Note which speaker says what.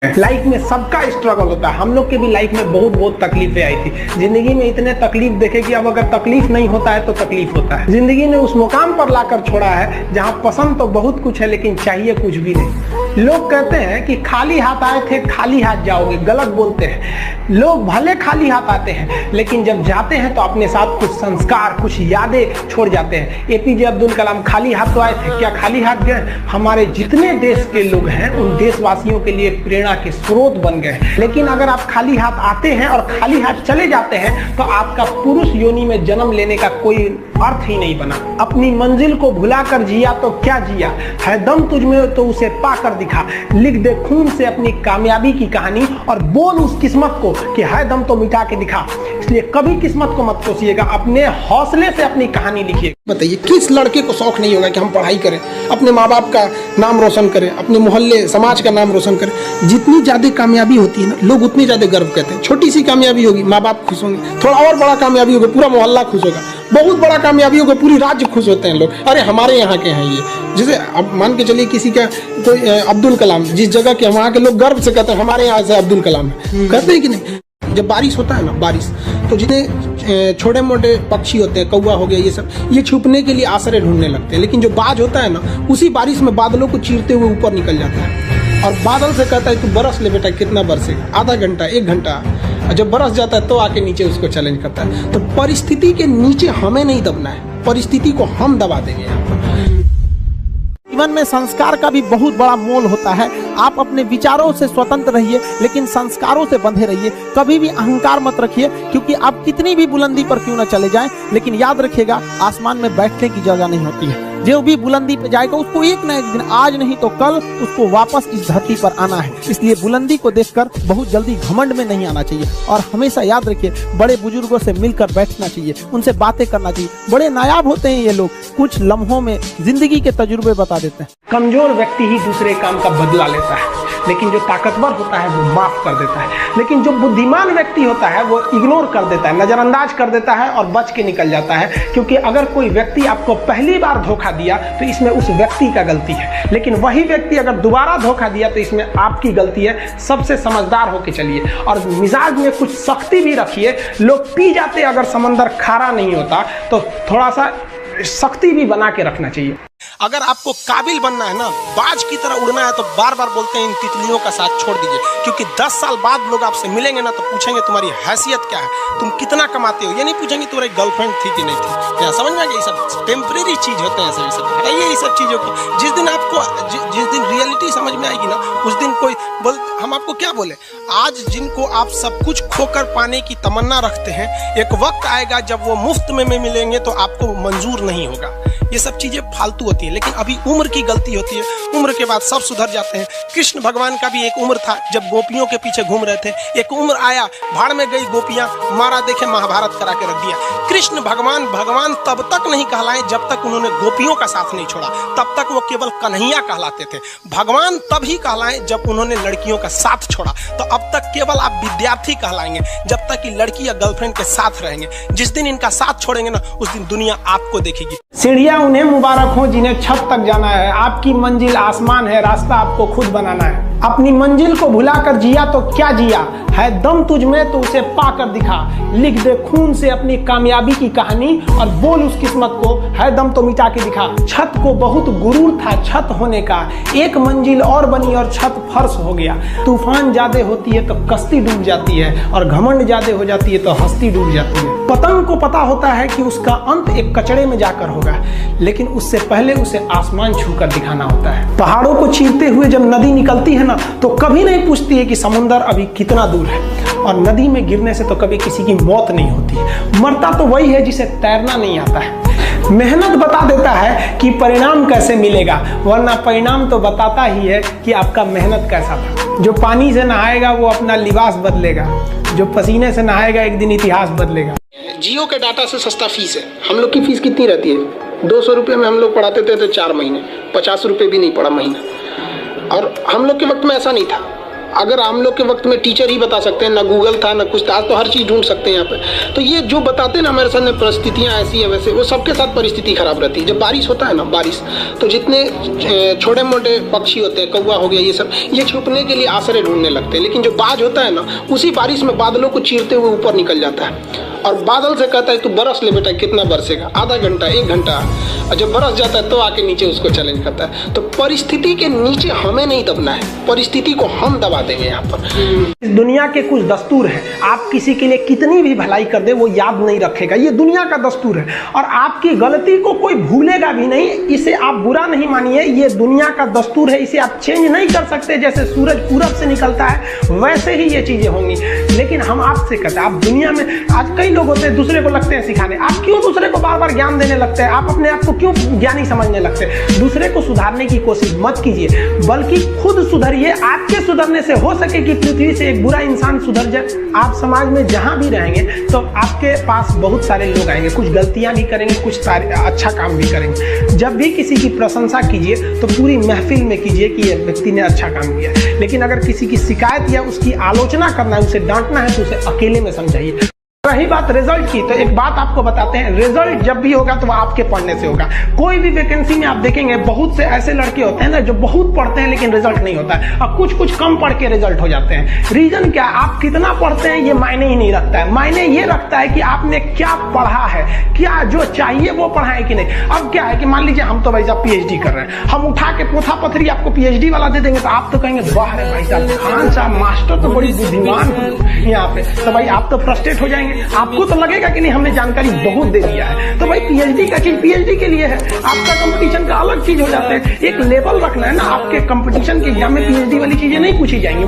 Speaker 1: Life में सबका struggle होता है। हम लोग के भी लाइफ में बहुत तकलीफें आई थी। जिंदगी में इतने तकलीफ देखे कि अब अगर तकलीफ नहीं होता है तो तकलीफ होता है। जिंदगी ने उस मुकाम पर लाकर छोड़ा है जहां पसंद तो बहुत कुछ है लेकिन चाहिए कुछ भी नहीं। लोग कहते हैं कि खाली हाथ आए थे खाली हाथ जाओगे, गलत बोलते हैं। लोग भले खाली हाथ आते हैं लेकिन जब जाते हैं तो अपने साथ कुछ संस्कार, कुछ यादें छोड़ जाते हैं। एपीजे अब्दुल कलाम खाली हाथ तो आए थे, क्या खाली हाथ गए? हमारे जितने देश के लोग हैं उन देशवासियों के लिए प्रेरणा के स्रोत बन गए। लेकिन अगर आप खाली हाथ आते हैं और खाली हाथ चले जाते हैं तो आपका पुरुष योनि में जन्म लेने का कोई अर्थ ही नहीं बना। अपनी मंजिल को भुलाकर जिया तो क्या जिया, है दम तुझमें तो उसे पाकर दिखा। लिख दे खून से अपनी कामयाबी की कहानी और बोल उस किस्मत को कि है दम तो मिटा के दिखा। इसलिए कभी किस्मत को मत कोसिएगा, अपने हौसले से अपनी कहानी लिखिए।
Speaker 2: बताइए किस लड़के को शौक नहीं होगा कि हम पढ़ाई करें, अपने माँ बाप का नाम रोशन करें, अपने मोहल्ले समाज का नाम रोशन करें। जितनी ज्यादा कामयाबी होती है ना, लोग उतनी ज्यादा गर्व करते हैं। छोटी सी कामयाबी होगी माँ बाप खुश होंगे, थोड़ा और बड़ा कामयाबी होगा पूरा मोहल्ला खुश होगा, बहुत बड़ा कामयाबी होगा पूरी राज्य खुश होते हैं लोग। अरे हमारे यहाँ के हैं ये, जैसे अब मान के चलिए किसी का कोई अब्दुल कलाम, जिस जगह के वहाँ के लोग गर्व से कहते हैं हमारे यहाँ से अब्दुल कलाम है, कहते हैं कि नहीं। जब बारिश होता है ना, बारिश तो जितने छोटे मोटे पक्षी होते हैं, कौवा हो गया, ये सब, ये छुपने के लिए आश्रय ढूंढने लगते हैं। लेकिन जो बाज होता है ना, उसी बारिश में बादलों को चीरते हुए ऊपर निकल जाता है और बादल से कहता है तू बरस ले बेटा, कितना बरसेगा, आधा घंटा, 1 घंटा। जब बरस जाता है तो आके नीचे उसको चैलेंज करता है। तो परिस्थिति के नीचे हमें नहीं दबना है, परिस्थिति को हम दबा देंगे यहाँ पर।
Speaker 3: जीवन में संस्कार का भी बहुत बड़ा मोल होता है। आप अपने विचारों से स्वतंत्र रहिए लेकिन संस्कारों से बंधे रहिए। कभी भी अहंकार मत रखिए, क्योंकि आप कितनी भी बुलंदी पर क्यों न चले जाएं, लेकिन याद रखिएगा आसमान में बैठने की जगह नहीं होती है। जो भी बुलंदी पे जाएगा उसको एक न एक दिन, आज नहीं तो कल, उसको वापस इस धरती पर आना है। इसलिए बुलंदी को देखकर बहुत जल्दी घमंड में नहीं आना चाहिए और हमेशा याद रखिए बड़े बुजुर्गों से मिलकर बैठना चाहिए, उनसे बातें करना चाहिए। बड़े नायाब होते हैं ये लोग, कुछ लम्हों में जिंदगी के तजुर्बे बता देते हैं।
Speaker 1: कमजोर व्यक्ति ही दूसरे काम का बदला लेता है, लेकिन जो ताकतवर होता है वो माफ कर देता है। लेकिन जो बुद्धिमान व्यक्ति होता है वो इग्नोर कर देता है, नजरअंदाज कर देता है और बच के निकल जाता है। क्योंकि अगर कोई व्यक्ति आपको पहली बार धोखा दिया तो इसमें उस व्यक्ति का गलती है, लेकिन वही व्यक्ति अगर दोबारा धोखा दिया तो इसमें आपकी गलती है। सबसे समझदार होके चलिए और मिजाज में कुछ सख्ती भी रखिए। लोग पी जाते अगर समंदर खारा नहीं होता तो थोड़ा सा सख्ती भी बना के रखना चाहिए।
Speaker 2: अगर आपको काबिल बनना है ना, बाज की तरह उड़ना है, तो बार बार बोलते हैं इन तितलियों का साथ छोड़ दीजिए। क्योंकि 10 साल बाद लोग आपसे मिलेंगे ना तो पूछेंगे तुम्हारी हैसियत क्या है, तुम कितना कमाते हो। ये नहीं पूछेंगे तुम्हारी गर्लफ्रेंड थी कि नहीं थी। क्या समझ में आ गया? ये सब टेम्परेरी चीज होते हैं, सभी सब हटाइए ये सब चीजों को। जिस दिन आपको जिस दिन रियलिटी समझ में आएगी ना, उस दिन कोई बोल, हम आपको क्या बोले। आज जिनको आप सब कुछ खोकर पाने की तमन्ना रखते हैं, एक वक्त आएगा जब वो मुफ्त में मिलेंगे तो आपको मंजूर नहीं होगा। ये सब चीजें फालतू होती है, लेकिन अभी उम्र की गलती होती है। उम्र के बाद सब सुधर जाते हैं। कृष्ण भगवान का भी एक उम्र था जब गोपियों के पीछे घूम रहे थे। एक उम्र आया, भाड़ में गई गोपियां, मारा देखे महाभारत करा के रख दिया। कृष्ण भगवान तब तक नहीं कहलाए जब तक उन्होंने गोपियों का साथ नहीं छोड़ा, तब तक वो केवल कन्हैया कहलाते थे। भगवान तभी कहलाए जब उन्होंने लड़कियों का साथ छोड़ा। तो अब तक केवल आप विद्यार्थी कहलाएंगे जब तक कि लड़की या गर्लफ्रेंड के साथ रहेंगे। जिस दिन इनका साथ छोड़ेंगे ना, उस दिन दुनिया आपको देखेगी।
Speaker 1: सीढ़ियां उन्हें मुबारक हो जिन्हें छत तक जाना है। आपकी मंजिल आसमान है, रास्ता आपको खुद बनाना है। अपनी मंजिल को भुलाकर जिया तो क्या जिया, है दम तुझ में तो उसे पाकर दिखा। लिख दे खून से अपनी कामयाबी की कहानी और बोल उस किस्मत को, है दम तो मिटा के दिखा। छत को बहुत गुरूर था छत होने का, एक मंजिल और बनी और छत फर्श हो गया। तूफान ज्यादा होती है तो कश्ती डूब जाती है और घमंड ज्यादा हो जाती है तो हस्ती डूब जाती है। पतंग को पता होता है कि उसका अंत एक कचड़े में जाकर होगा, लेकिन उससे पहले उसे आसमान छूकर दिखाना होता है। पहाड़ों को चीरते हुए जब नदी निकलती है ना, तो कभी नहीं पूछती है कि समुद्र अभी कितना दूर है। और नदी में गिरने से तो कभी किसी की मौत नहीं होती। मरता तो वही है जिसे तैरना नहीं आता है। मेहनत बता देता है कि परिणाम कैसे मिलेगा, वरना परिणाम तो बताता ही है कि आपका मेहनत कैसा था। जो पानी से नहाएगा वो अपना लिबास बदलेगा, जो पसीने से नहाएगा एक दिन इतिहास बदलेगा।
Speaker 2: जियो के डाटा से सस्ता फीस है। हम लोग की फीस कितनी रहती है? 200 रुपये में हम लोग पढ़ाते थे तो 4 महीने, 50 रुपये भी नहीं पड़ा महीना। और हम लोग के वक्त में ऐसा नहीं था। अगर हम लोग के वक्त में टीचर ही बता सकते हैं, ना गूगल था ना कुछ था, आज तो हर चीज़ ढूंढ सकते हैं यहाँ पे। तो ये जो बताते हैं ना हमारे सामने परिस्थितियाँ ऐसी है, वैसे वो सबके साथ परिस्थिति खराब रहती है। जब बारिश होता है ना, बारिश तो जितने छोटे मोटे पक्षी होते हैं, कौवा हो गया, ये सब, ये छुपने के लिए आश्रय ढूंढने लगते हैं। लेकिन जो बाज होता है ना, उसी बारिश में बादलों को चीरते हुए ऊपर निकल जाता है और बादल से कहता है तू बरस ले बेटा। कितना बरसेगा? आधा घंटा, 1 घंटा। और जब बरस जाता है तो आके नीचे उसको चैलेंज करता है। तो परिस्थिति के नीचे हमें नहीं दबना है, परिस्थिति को हम दबा देंगे यहाँ पर।
Speaker 1: इस दुनिया के कुछ दस्तूर हैं, आप किसी के लिए कितनी भी भलाई कर दे वो याद नहीं रखेगा, ये दुनिया का दस्तूर है। और आपकी गलती को कोई भूलेगा भी नहीं, इसे आप बुरा नहीं मानिए, ये दुनिया का दस्तूर है, इसे आप चेंज नहीं कर सकते। जैसे सूरज पूरब से निकलता है वैसे ही ये चीजें होंगी। लेकिन हम आपसे कहते हैं, आप दुनिया में आज कई लोग होते हैं दूसरे को लगते हैं सिखाने, आप क्यों दूसरे को बार बार ज्ञान देने लगते हैं? आप अपने आप को क्यों ज्ञानी समझने लगते हैं? दूसरे को सुधारने की कोशिश मत कीजिए, बल्कि खुद सुधरिए। आपके सुधरने से हो सके कि पृथ्वी से एक बुरा इंसान सुधर जाए। आप समाज में जहां भी रहेंगे तो आपके पास बहुत सारे लोग आएंगे, कुछ गलतियां भी करेंगे, कुछ अच्छा काम भी करेंगे। जब भी किसी की प्रशंसा कीजिए तो पूरी महफिल में कीजिए कि यह व्यक्ति ने अच्छा काम किया। लेकिन अगर किसी की शिकायत या उसकी आलोचना करना है, उसे डांटना है, तो उसे अकेले में समझाइए। रही बात रिजल्ट की, तो एक बात आपको बताते हैं, रिजल्ट जब भी होगा तो वो आपके पढ़ने से होगा। कोई भी वैकेंसी में आप देखेंगे बहुत से ऐसे लड़के होते हैं ना जो बहुत पढ़ते हैं लेकिन रिजल्ट नहीं होता है, और कुछ कम पढ़ के रिजल्ट हो जाते हैं। रीजन क्या? आप कितना पढ़ते हैं ये मायने ही नहीं रखता है, मायने ये रखता है कि आपने क्या पढ़ा है, क्या जो चाहिए वो पढ़ा है कि नहीं। अब क्या है कि मान लीजिए हम तो भाई साहब पीएचडी कर रहे हैं, हम उठा के पोथा पथरी आपको पीएचडी वाला दे देंगे तो आप तो कहेंगे वाह रे भाई साहब, खान साहब मास्टर तो बड़ी बुद्धिमान यहाँ पे। तो भाई आप तो फ्रस्ट्रेट हो जाएंगे, आपको तो लगेगा कि नहीं हमने जानकारी बहुत दे दिया है। तो भाई पीएचडी का चीज पीएचडी के लिए है, आपका कंपटीशन का अलग चीज हो जाता है। एक लेवल रखना है ना, आपके कंपटीशन के एग्जाम में पीएचडी वाली चीजें नहीं पूछी जाएंगी।